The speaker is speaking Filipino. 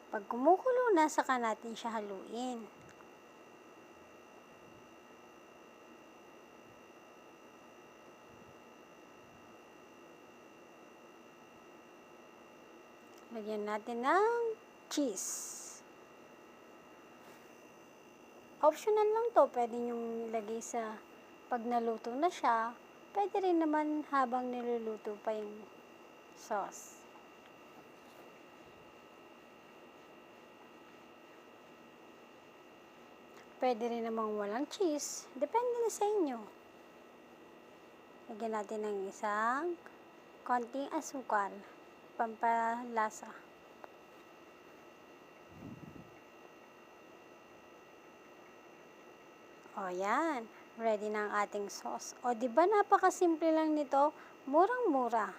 Pag kumukulo na, saka natin siya haluin. Lagyan natin ng cheese. Optional lang to, pwede nyong ilagay sa pag naluto na siya, pwede rin naman habang niluluto pa yung sauce. Pwede rin namang walang cheese, depende na sa inyo. Lagyan natin ng isang konting asukal, pampalasa. O yan, ready na ang ating sauce. O diba napakasimple lang nito, murang-mura.